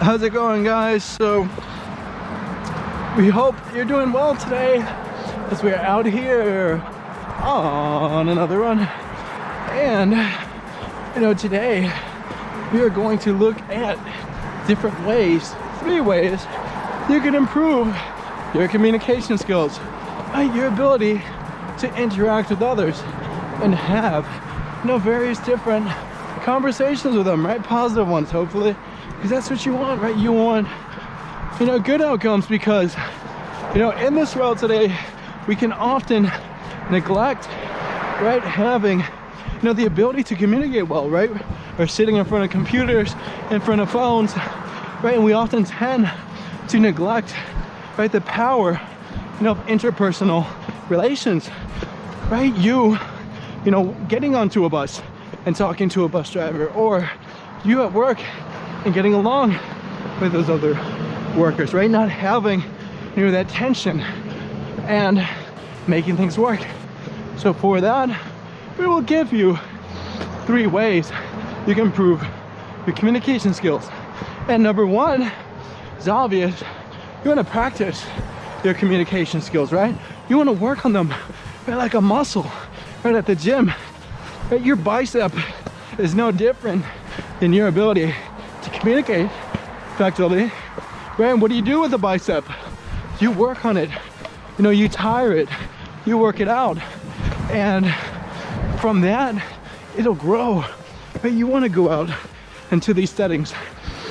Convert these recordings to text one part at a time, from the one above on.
How's it going, guys? So we hope you're doing well today as we're out here on another run. And today we are going to look at different ways, 3 ways you can improve your communication skills, right? Your ability to interact with others and have various different conversations with them, right? Positive ones, hopefully, because that's what you want, right? You want good outcomes, because in this world today we can often neglect, right, having the ability to communicate well, right? Or sitting in front of computers, in front of phones, right? And we often tend to neglect, right, the power of interpersonal relations, right? Getting onto a bus and talking to a bus driver, or you at work and getting along with those other workers, right? Not having that tension and making things work. So for that, we will give you 3 ways you can improve your communication skills. And number 1 is obvious. You want to practice your communication skills, right? You want to work on them, right, like a muscle, right, at the gym. Right? Your bicep is no different than your ability to communicate effectively, right? And what do you do with the bicep? You work on it, you tire it, you work it out, and from that it'll grow, right? You want to go out into these settings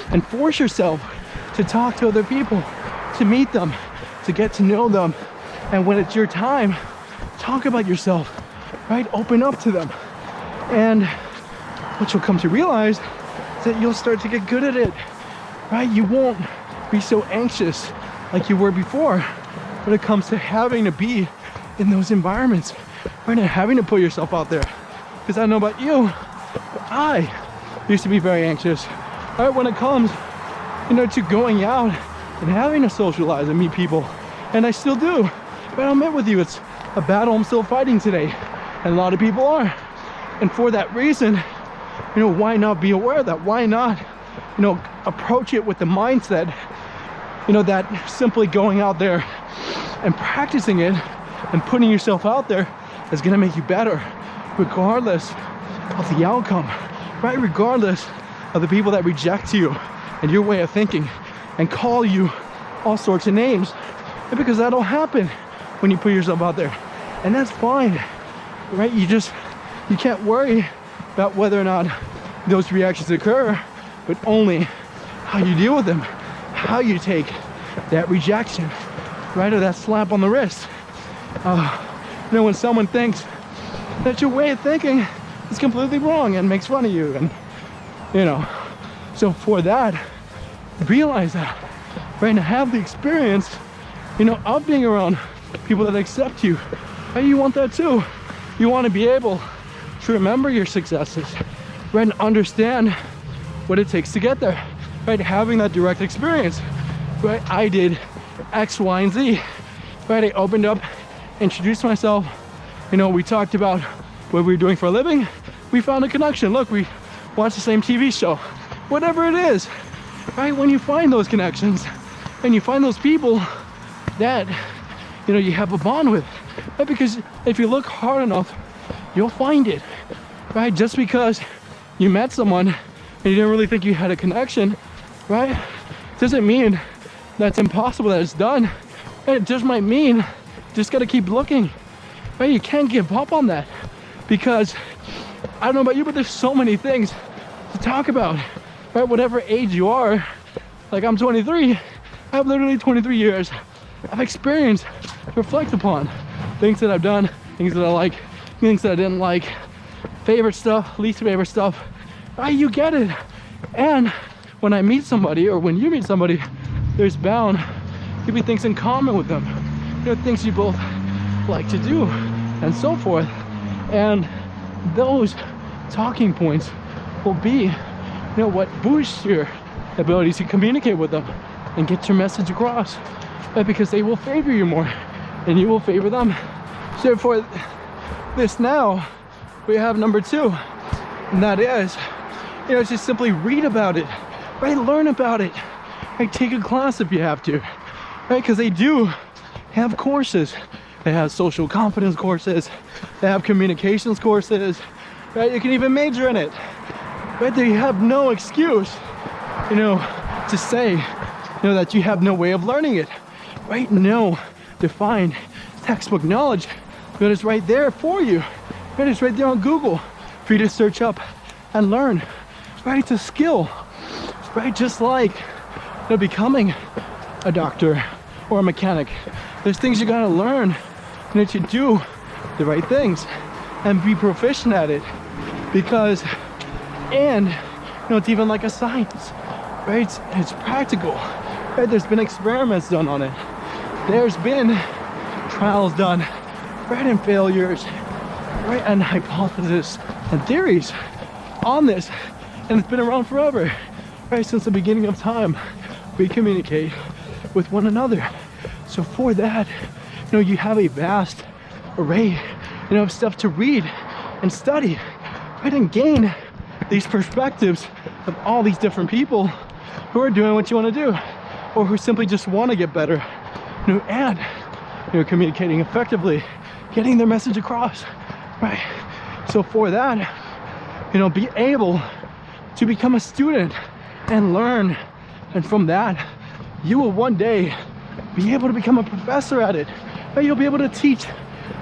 and force yourself to talk to other people, to meet them, to get to know them, and when it's your time, talk about yourself, right? Open up to them. And what you'll come to realize is that you'll start to get good at it, right? You won't be so anxious like you were before when it comes to having to be in those environments, right? And having to put yourself out there. Because I don't know about you, but I used to be very anxious, right? When it comes, to going out and having to socialize and meet people. And I still do, but I'll admit with you, it's a battle I'm still fighting today. And a lot of people are. And for that reason, why not be aware of that? Why not, approach it with the mindset, that simply going out there and practicing it and putting yourself out there is gonna make you better, regardless of the outcome, right? Regardless of the people that reject you and your way of thinking and call you all sorts of names, because that'll happen when you put yourself out there. And that's fine, right? You can't worry about whether or not those reactions occur, but only how you deal with them, how you take that rejection, right? Or that slap on the wrist. When someone thinks that your way of thinking is completely wrong and makes fun of you, and so for that, realize that, right? And have the experience, of being around people that accept you. Right? You want that too. You want to be able to remember your successes, right? And understand what it takes to get there, right? Having that direct experience, right? I did X, Y, and Z, right? I opened up, introduced myself, we talked about what we were doing for a living. We found a connection. Look, we watched the same TV show, whatever it is, right? When you find those connections and you find those people that, you have a bond with, right? Because if you look hard enough, you'll find it, right? Just because you met someone and you didn't really think you had a connection, right? Doesn't mean that's impossible, that it's done. It just might mean you just gotta keep looking, right? You can't give up on that, because I don't know about you, but there's so many things to talk about, right? Whatever age you are, like I'm 23, I have literally 23 years of experience to reflect upon. Things that I've done, things that I like, things that I didn't like, favorite stuff, least favorite stuff, right? You get it. And when I meet somebody, or when you meet somebody, there's bound to be things in common with them, things you both like to do, and so forth. And those talking points will be, what boosts your ability to communicate with them and get your message across, right? Because they will favor you more and you will favor them. So for this now, we have number 2, and that is, just simply read about it, right? Learn about it, Right? Take a class if you have to, right? Because they do have courses. They have social confidence courses. They have communications courses, right? You can even major in it, right? They have no excuse, you know, to say, you know, that you have no way of learning it, right? No defined textbook knowledge, but it's right there for you, right? It's right there on Google for you to search up and learn, right? It's a skill, right? Just like, you know, becoming a doctor or a mechanic. There's things you gotta learn, you know, to do the right things and be proficient at it. Because, and you know, it's even like a science, right? It's practical, right? There's been experiments done on it. There's been trials done, right? And failures, right? And hypotheses and theories on this. And it's been around forever, right? Since the beginning of time, we communicate with one another. So for that, you know, you have a vast array, you know, of stuff to read and study, right? And gain these perspectives of all these different people who are doing what you want to do, or who simply just want to get better, you know, and, you know, communicating effectively, getting their message across, right? So for that, you know, be able to become a student and learn, and from that, you will one day be able to become a professor at it, right? You'll be able to teach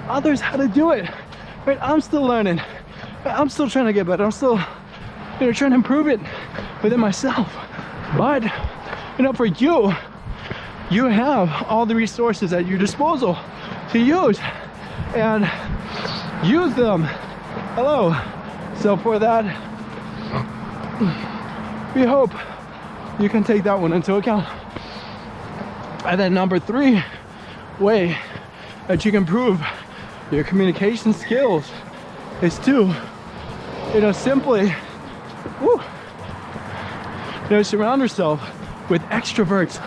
others how to do it, right? I'm still learning. I'm still trying to get better. I'm still, you know, trying to improve it within myself. But, you know, for you, you have all the resources at your disposal to use, and use them. Hello. So for that, we hope you can take that one into account. And then number 3 way that you can improve your communication skills is to, you know, simply, you know, surround yourself with extroverts,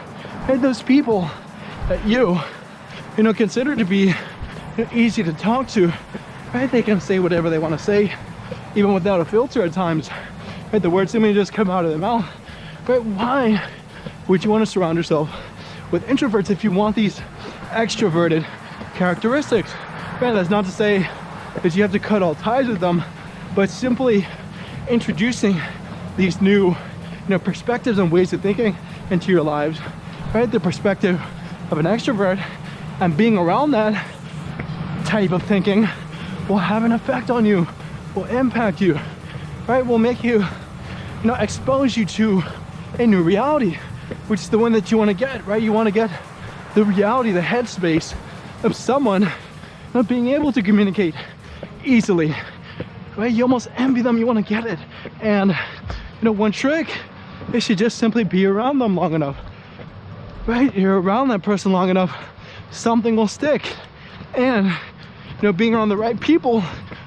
and those people that you know, consider to be, you know, easy to talk to, right? They can say whatever they want to say, even without a filter at times, right? The words simply just come out of their mouth, right? Why would you want to surround yourself with introverts if you want these extroverted characteristics? Right? That's not to say that you have to cut all ties with them, but simply introducing these new, you know, perspectives and ways of thinking into your lives, right? The perspective of an extrovert, and being around that type of thinking will have an effect on you, will impact you, right? Will make you, you know, expose you to a new reality, which is the one that you want to get, right? You want to get the reality, the headspace of someone not being able to communicate easily, right? You almost envy them, you want to get it. And, you know, one trick is to just simply be around them long enough, right? You're around that person long enough, something will stick. And, you know, being around the right people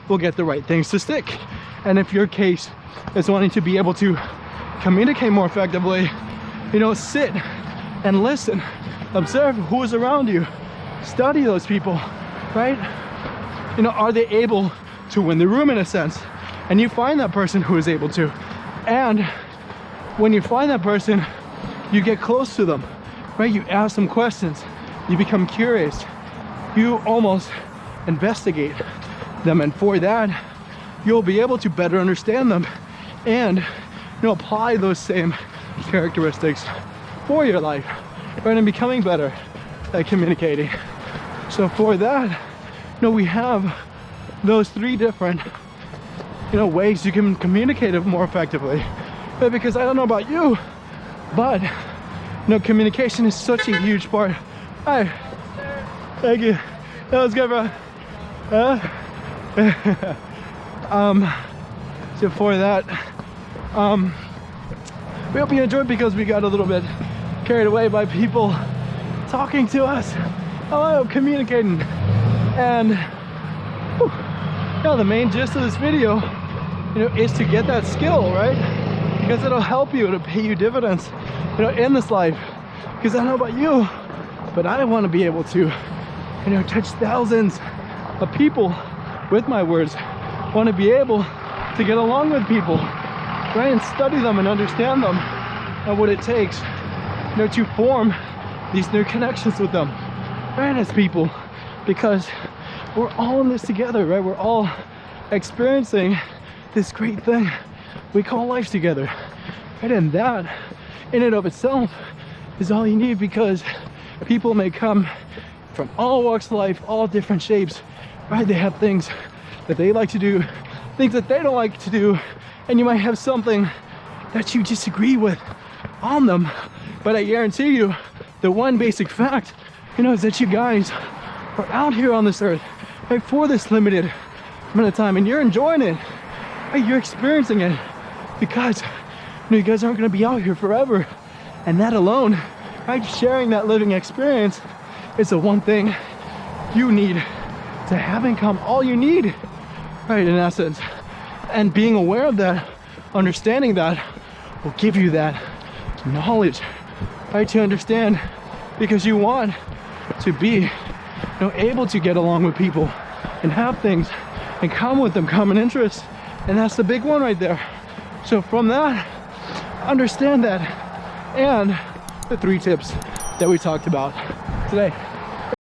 will get the right things to stick. And if your case is wanting to be able to communicate more effectively, you know, sit and listen, observe who is around you, study those people, right? You know, are they able to win the room in a sense? And you find that person who is able to. And when you find that person, you get close to them, right? You ask them questions, you become curious, you almost investigate them, and for that, you'll be able to better understand them and, you know, apply those same characteristics for your life, right? And becoming better at communicating. So for that, you know, we have those 3 different, you know, ways you can communicate it more effectively. But because I don't know about you, but, you know, communication is such a huge part. Hi, thank you. That was good, bro. So for that, we hope you enjoyed, because we got a little bit carried away by people talking to us. Hello, communicating. And you know, the main gist of this video, you know, is to get that skill, right? Because it'll help you, it'll pay you dividends, you know, in this life. Because I don't know about you, but I want to be able to, you know, touch thousands of people with my words. I want to be able to get along with people, right? And study them and understand them and what it takes to form these new connections with them, right, as people, because we're all in this together, right? We're all experiencing this great thing we call life together, right? And that in and of itself is all you need, because people may come from all walks of life, all different shapes, right? They have things that they like to do, things that they don't like to do, and you might have something that you disagree with on them. But I guarantee you, the one basic fact, is that you guys are out here on this earth, right, for this limited amount of time, and you're enjoying it, right? You're experiencing it because you guys aren't going to be out here forever, and that alone, right, sharing that living experience is the one thing you need to have in common, all you need, right, in essence. And being aware of that, understanding that, will give you that knowledge, right, to understand, because you want to be able to get along with people and have things in common with them, common interests, and that's the big one right there. So from that, understand that, and the 3 tips that we talked about today.